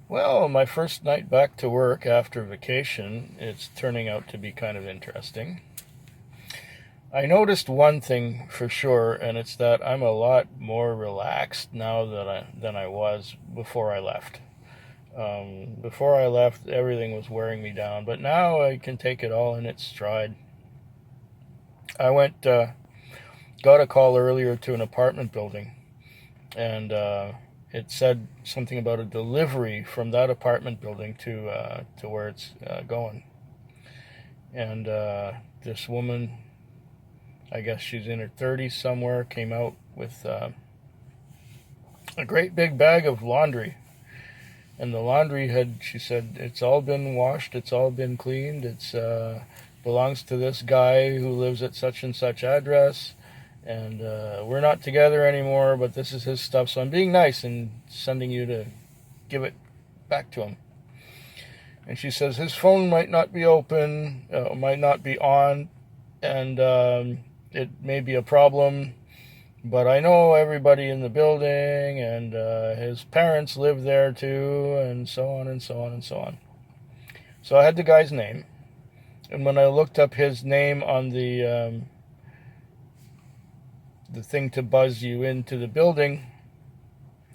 Well, my first night back to work after vacation, it's turning out to be kind of interesting. I noticed one thing for sure, and it's that I'm a lot more relaxed now than I was before I left. Before I left, everything was wearing me down, but now I can take it all in its stride. I got a call earlier to an apartment building, and it said something about a delivery from that apartment building to where it's going. And this woman, I guess she's in her 30s somewhere, came out with a great big bag of laundry. And the laundry she said, it's all been washed, it's all been cleaned, it's belongs to this guy who lives at such and such address, and we're not together anymore, but this is his stuff, so I'm being nice and sending you to give it back to him. And she says his phone might not be open, might not be on, and it may be a problem, but I know everybody in the building, and his parents live there too, and so on and so on and so on. So I had the guy's name, and when I looked up his name on the thing to buzz you into the building,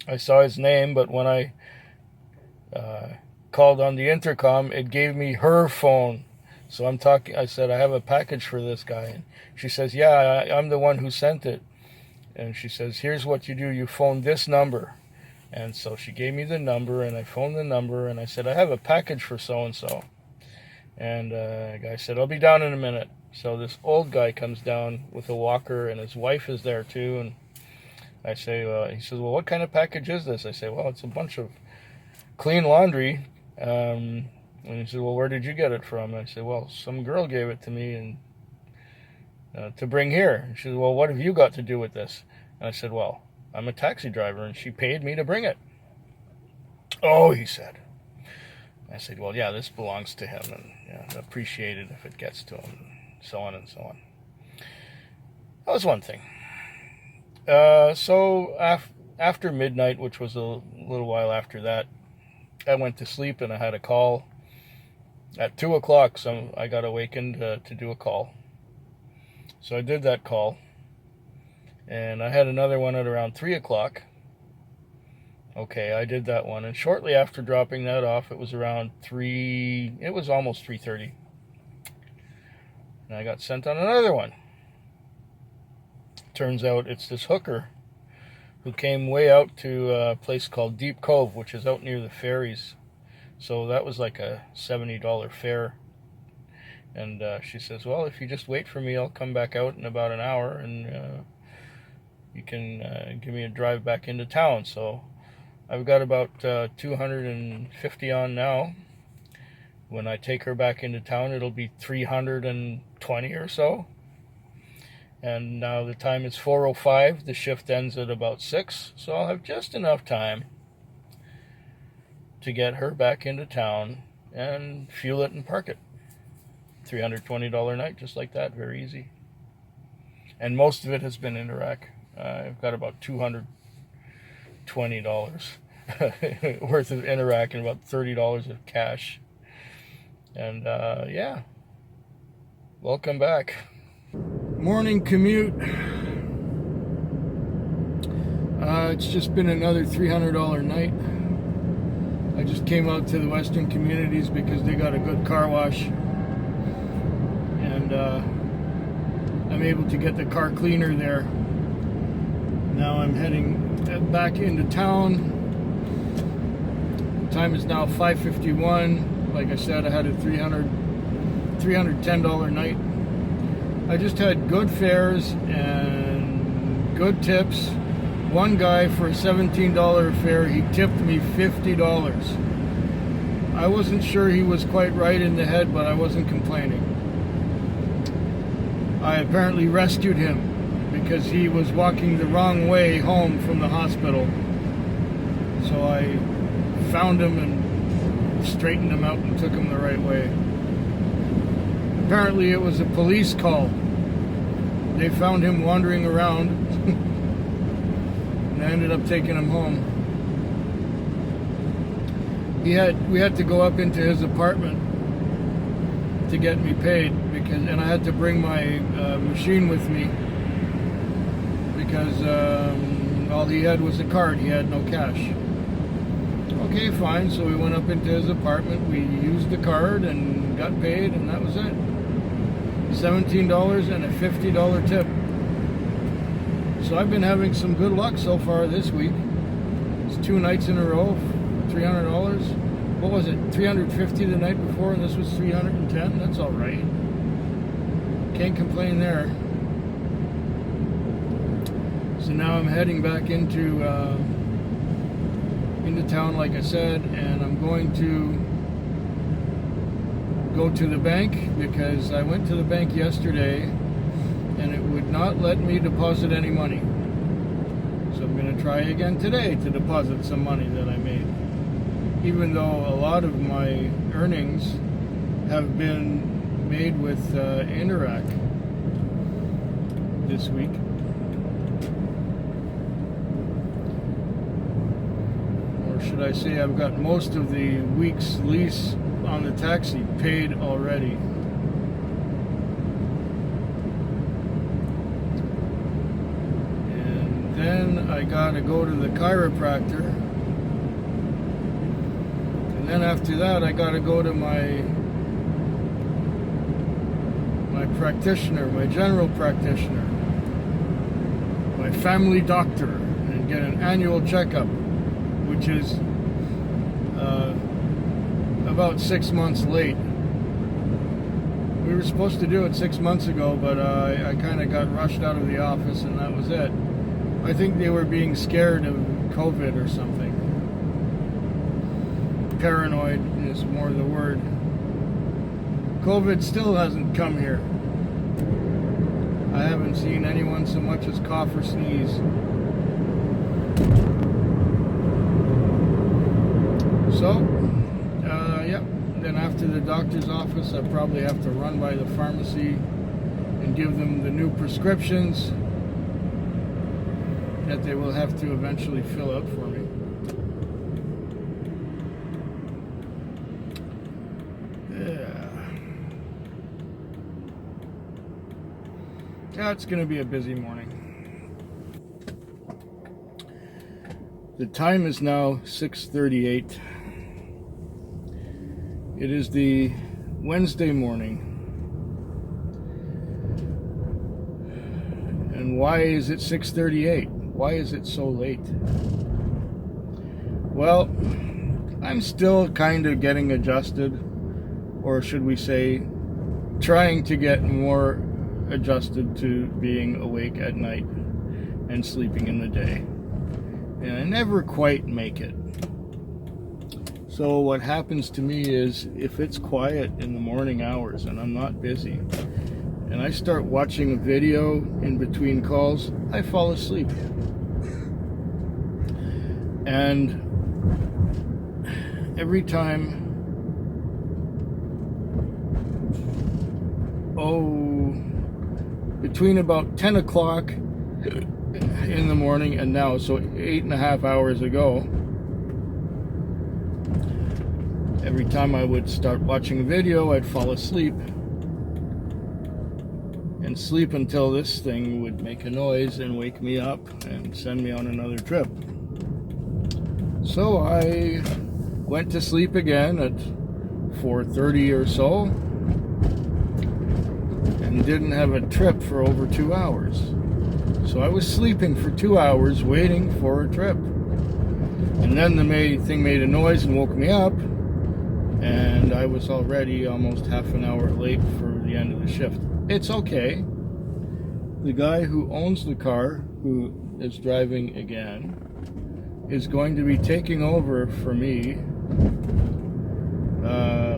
I saw his name, but when I called on the intercom, it gave me her phone. So I said, I have a package for this guy. And she says, yeah, I'm the one who sent it. And she says, here's what you do. You phone this number. And so she gave me the number, and I phoned the number, and I said, I have a package for so-and-so. And the guy said, I'll be down in a minute. So this old guy comes down with a walker, and his wife is there too. And I say, he says, well, what kind of package is this? I say, well, it's a bunch of clean laundry. And he said, well, where did you get it from? And I said, well, some girl gave it to me and to bring here. And she said, well, what have you got to do with this? And I said, well, I'm a taxi driver, and she paid me to bring it. Oh, he said. I said, well, yeah, this belongs to him, and yeah, appreciate it if it gets to him, and so on and so on. That was one thing. So after midnight, which was a little while after that, I went to sleep, and I had a call at 2 o'clock. So I got awakened to do a call. So I did that call, and I had another one at around 3 o'clock. Okay, I did that one, and shortly after dropping that off, it was around 3, it was almost 3:30. And I got sent on another one. Turns out it's this hooker who came way out to a place called Deep Cove, which is out near the ferries. So that was like a $70 fare. And she says, well, if you just wait for me, I'll come back out in about an hour, and you can give me a drive back into town. So I've got about 250 on now. When I take her back into town, it'll be 320 or so. And now the time is 4:05. The shift ends at about 6. So I'll have just enough time to get her back into town and fuel it and park it. $320 night, just like that. Very easy. And most of it has been Interac. I've got about $220 worth of Interac and about $30 of cash. And yeah, welcome back. Morning commute. It's just been another $300 night. I just came out to the Western Communities because they got a good car wash, and I'm able to get the car cleaner there. Now I'm heading back into town. Time is now 5:51. Like I said, I had a $310 night. I just had good fares and good tips. One guy, for a $17 fare, he tipped me $50. I wasn't sure he was quite right in the head, but I wasn't complaining. I apparently rescued him because he was walking the wrong way home from the hospital. So I found him and straightened him out and took him the right way. Apparently it was a police call. They found him wandering around and I ended up taking him home. we had to go up into his apartment to get me paid, and I had to bring my machine with me because all he had was a card. He had no cash. Okay, fine. So we went up into his apartment. We used the card and got paid, and that was it. $17 and a $50 tip. So I've been having some good luck so far this week. It's 2 nights in a row, $300. What was it? $350 the night before, and this was $310. That's all right. Can't complain there. So now I'm heading back into town, like I said, and I'm going to go to the bank because I went to the bank yesterday and it would not let me deposit any money. So I'm going to try again today to deposit some money that I made, even though a lot of my earnings have been made with Interac this week. Or should I say I've got most of the week's lease on the taxi paid already. And then I gotta go to the chiropractor. And then after that I gotta go to my practitioner, my general practitioner, my family doctor, and get an annual checkup, which is about 6 months late. We were supposed to do it 6 months ago, but I kind of got rushed out of the office and that was it. I think they were being scared of COVID or something. Paranoid is more the word. COVID still hasn't come here. I haven't seen anyone so much as cough or sneeze. So, yep. Then after the doctor's office, I probably have to run by the pharmacy and give them the new prescriptions that they will have to eventually fill out for me. Yeah, it's going to be a busy morning. The time is now 6:38. It is the Wednesday morning. And why is it 6:38? Why is it so late? Well, I'm still kind of getting adjusted, or should we say, trying to get more adjusted to being awake at night and sleeping in the day. And I never quite make it. So what happens to me is, if it's quiet in the morning hours and I'm not busy, and I start watching a video in between calls, I fall asleep. And every time, between about 10 o'clock in the morning and now, so 8.5 hours ago, every time I would start watching a video, I'd fall asleep and sleep until this thing would make a noise and wake me up and send me on another trip. So I went to sleep again at 4:30 or so and didn't have a trip for over 2 hours. So I was sleeping for 2 hours waiting for a trip. And then the thing made a noise and woke me up, and I was already almost half an hour late for the end of the shift. It's okay. The guy who owns the car, who is driving again, is going to be taking over for me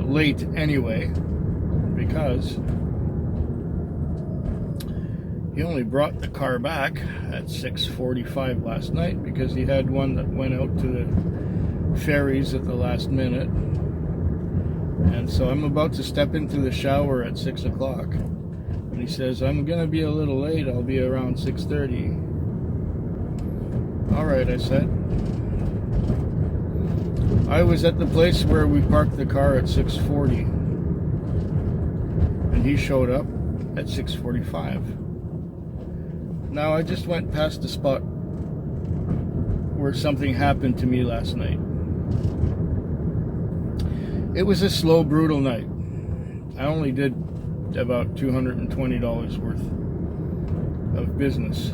late anyway, because he only brought the car back at 6:45 last night because he had one that went out to the ferries at the last minute. And so I'm about to step into the shower at 6 o'clock. And he says, I'm going to be a little late. I'll be around 6:30. All right, I said. I was at the place where we parked the car at 6:40, and he showed up at 6:45. Now, I just went past the spot where something happened to me last night. It was a slow, brutal night. I only did about $220 worth of business.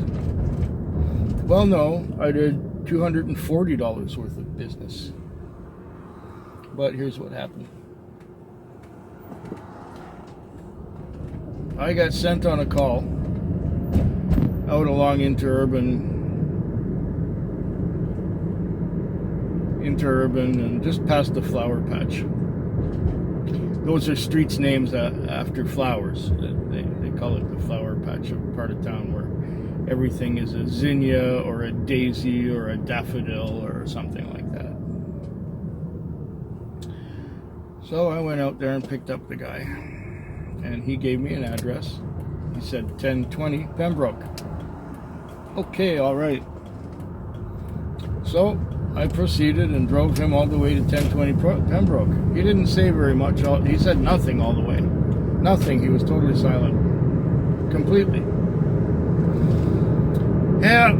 Well, no, I did $240 worth of business. But here's what happened. I got sent on a call out along interurban and just past the flower patch. Those are streets names after flowers. They call it the flower patch, a part of town where everything is a zinnia or a daisy or a daffodil or something like that. So I went out there and picked up the guy, and he gave me an address. He said 1020 Pembroke. Okay, all right. So I proceeded and drove him all the way to 1020 Pembroke. He didn't say very much. He said nothing all the way. Nothing. He was totally silent. Completely. Yeah.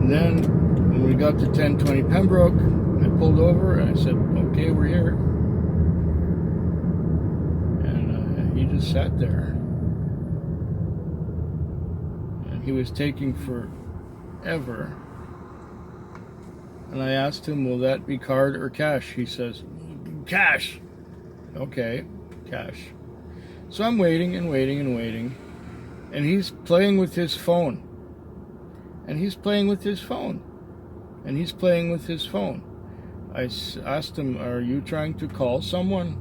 And then when we got to 1020 Pembroke, I pulled over and I said, okay, we're here. And he just sat there. And he was taking forever. And I asked him, will that be card or cash? He says, cash. Okay, cash. So I'm waiting and waiting and waiting. And he's playing with his phone. And he's playing with his phone. And he's playing with his phone. I asked him, are you trying to call someone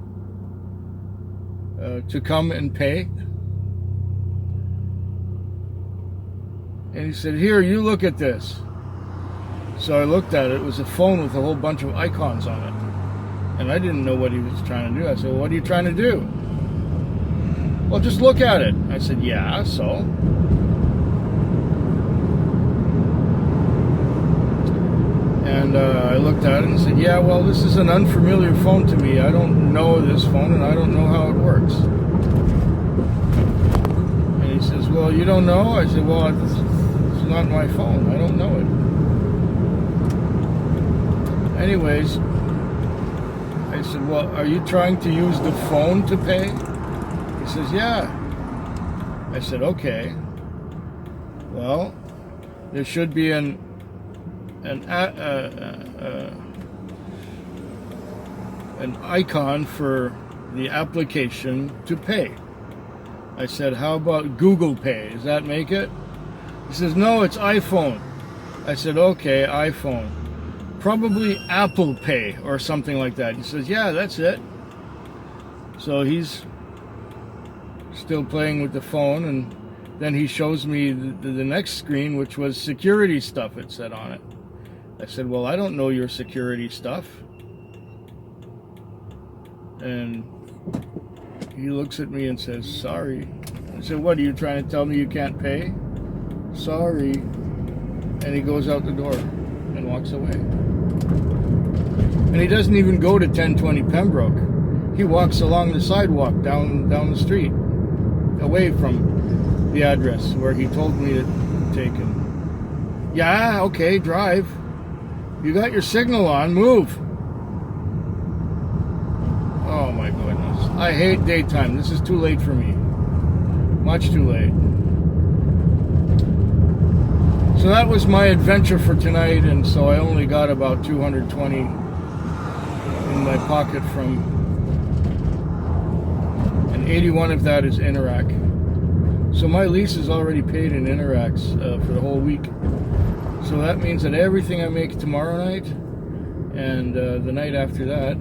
to come and pay? And he said, here, you look at this. So I looked at it. It was a phone with a whole bunch of icons on it. And I didn't know what he was trying to do. I said, well, what are you trying to do? Well, just look at it. I said, yeah, so? And I looked at it and said, yeah, well, this is an unfamiliar phone to me. I don't know this phone and I don't know how it works. And he says, well, you don't know? I said, well, it's not my phone. I don't know it. Anyways, I said, well, are you trying to use the phone to pay? He says, yeah. I said, okay. Well, there should be an icon for the application to pay. I said, how about Google Pay? Does that make it? He says, no, it's iPhone. I said, okay, iPhone. Probably Apple Pay or something like that. He says, yeah, that's it. So he's still playing with the phone, and then he shows me the next screen, which was security stuff, it said on it. I said, well, I don't know your security stuff. And he looks at me and says, sorry. I said, what, are you trying to tell me you can't pay? Sorry. And he goes out the door and walks away. And he doesn't even go to 1020 Pembroke. He walks along the sidewalk down the street, away from the address where he told me to take him. Yeah, okay, drive. You got your signal on, move. Oh my goodness. I hate daytime. This is too late for me. Much too late. So that was my adventure for tonight, and so I only got about 220 in my pocket from, and 81 of that is Interac. So my lease is already paid in Interacs for the whole week. So that means that everything I make tomorrow night and the night after that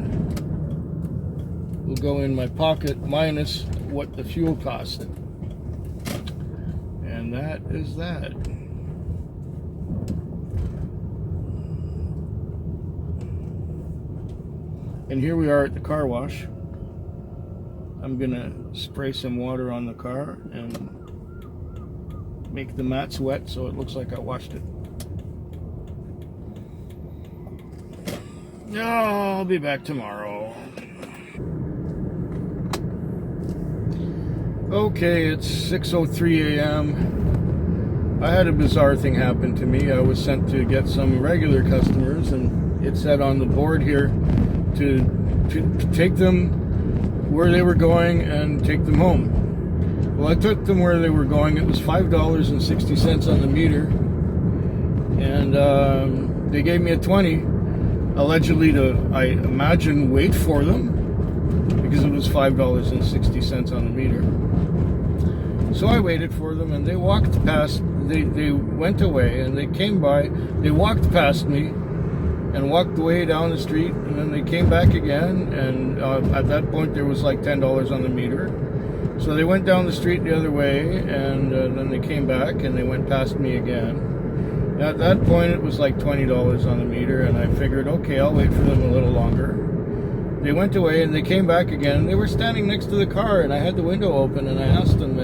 will go in my pocket minus what the fuel cost. And that is that. And here we are at the car wash. I'm gonna spray some water on the car and make the mats wet so it looks like I washed it. I'll be back tomorrow. Okay, it's 6:03 a.m. I had a bizarre thing happen to me. I was sent to get some regular customers, and it said on the board here to take them where they were going and take them home. Well, I took them where they were going. It was $5.60 on the meter, and they gave me a 20, allegedly to, I imagine, wait for them, because it was $5.60 on the meter. So I waited for them, and they walked past, they went away, and they came by, they walked past me, and walked away down the street, and then they came back again, and at that point there was like $10 on the meter. So they went down the street the other way, and then they came back, and they went past me again. At that point it was like $20 on the meter, and I figured, okay, I'll wait for them a little longer. They went away, and they came back again, and they were standing next to the car, and I had the window open, and I asked them,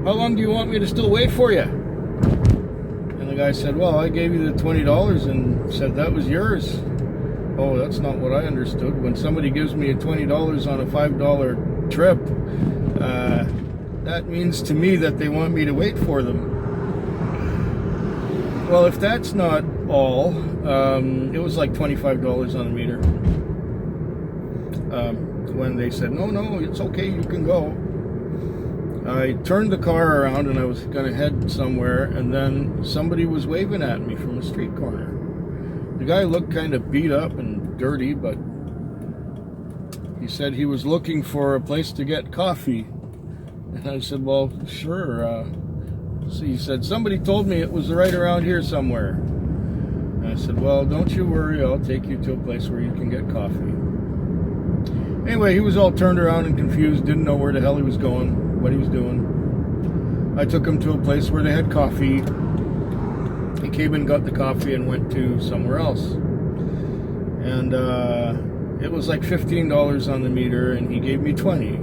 how long do you want me to still wait for you? And the guy said, well, I gave you the $20 and said that was yours. Oh, that's not what I understood. When somebody gives me a $20 on a $5 trip, that means to me that they want me to wait for them. Well, if that's not all, it was like $25 on the meter. When they said, no, it's okay, you can go. I turned the car around and I was going to head somewhere, and then somebody was waving at me from a street corner. The guy looked kind of beat up and dirty, but he said he was looking for a place to get coffee. And I said, well, sure. So he said, somebody told me it was right around here somewhere. And I said, well, don't you worry, I'll take you to a place where you can get coffee. Anyway, he was all turned around and confused, didn't know where the hell he was going, what he was doing. I took him to a place where they had coffee. He came and got the coffee and went to somewhere else. And it was like $15 on the meter, and he gave me 20.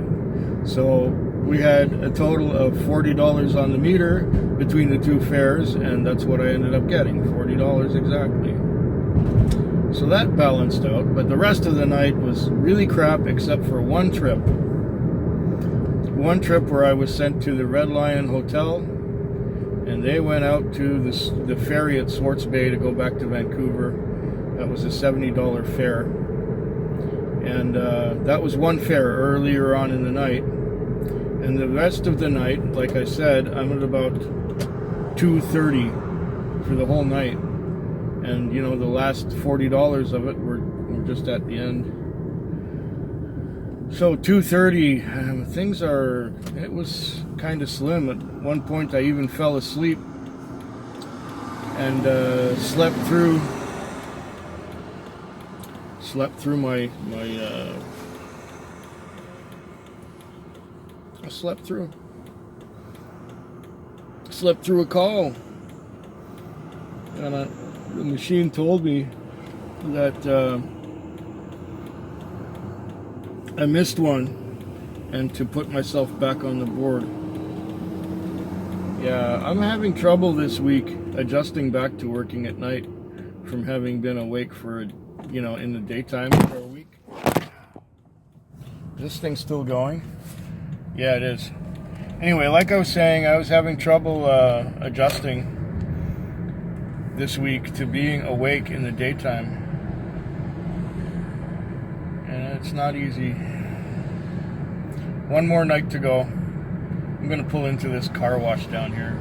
So we had a total of $40 on the meter between the two fares, and that's what I ended up getting, $40 exactly. So that balanced out, but the rest of the night was really crap except for one trip. One trip where I was sent to the Red Lion Hotel, and they went out to the ferry at Swartz Bay to go back to Vancouver. That was a $70 fare. And that was one fare earlier on in the night. And the rest of the night, like I said, I'm at about 2:30 for the whole night. And, you know, the last $40 of it were just at the end. So 2:30, it was kind of slim. At one point I even fell asleep and slept through my I slept through a call, and the machine told me that I missed one, and to put myself back on the board. Yeah, I'm having trouble this week adjusting back to working at night from having been awake for, in the daytime for a week. Is this thing still going? Yeah, it is. Anyway, like I was saying, I was having trouble adjusting this week to being awake in the daytime. And it's not easy. One more night to go. I'm going to pull into this car wash down here.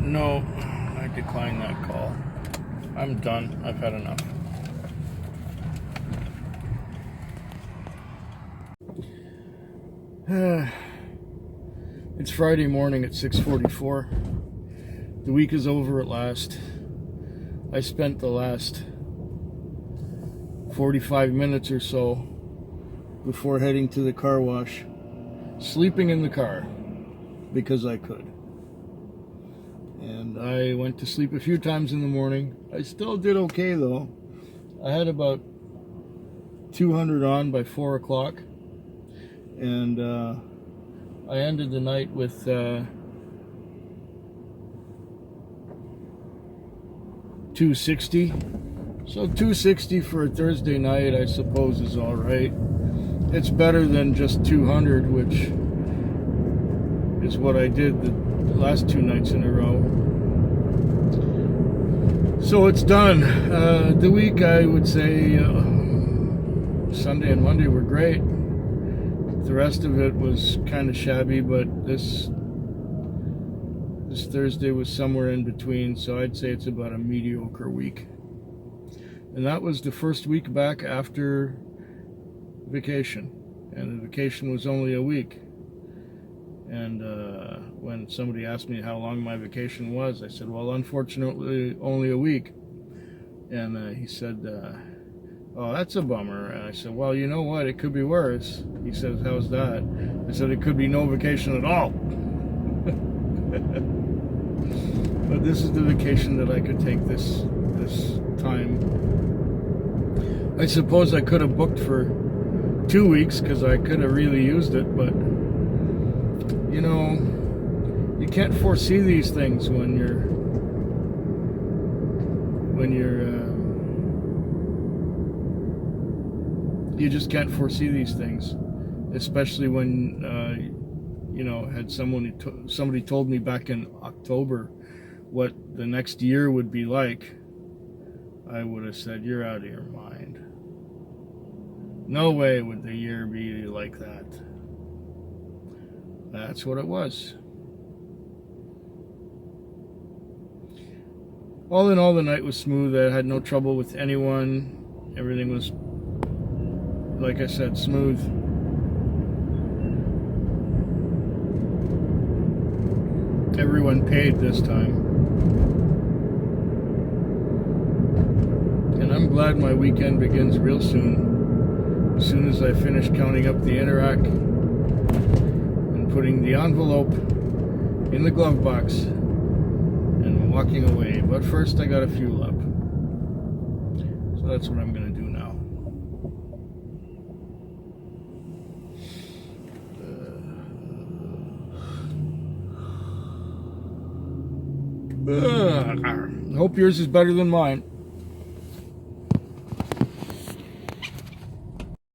No, I declined that call. I'm done. I've had enough. It's Friday morning at 6:44. The week is over at last. I spent the last 45 minutes or so before heading to the car wash sleeping in the car because I could. And I went to sleep a few times in the morning. I still did okay though. I had about 200 on by 4 o'clock. And I ended the night with $260. So $260 for a Thursday night, I suppose, is all right. It's better than just $200, which is what I did the last 2 nights in a row. So it's done. The week, I would say, Sunday and Monday were great. The rest of it was kind of shabby, but this Thursday was somewhere in between, so I'd say it's about a mediocre week. And that was the first week back after vacation, and the vacation was only a week. And when somebody asked me how long my vacation was, I said, well, unfortunately, only a week. And he said, oh, that's a bummer. And I said, well, you know what? It could be worse. He says, how's that? I said, it could be no vacation at all. But this is the vacation that I could take this time. I suppose I could have booked for 2 weeks because I could have really used it, but you know, you can't foresee these things when you're you just can't foresee these things, especially when you know, had somebody told me back in October what the next year would be like, I would have said, you're out of your mind. No way would the year be like that. That's what it was. All in all, the night was smooth. I had no trouble with anyone. Everything was, like I said, smooth. Everyone paid this time. And I'm glad my weekend begins real soon. As soon as I finish counting up the Interac and putting the envelope in the glove box and walking away. But first I gotta fuel up. So that's what I'm gonna do now. Hope yours is better than mine.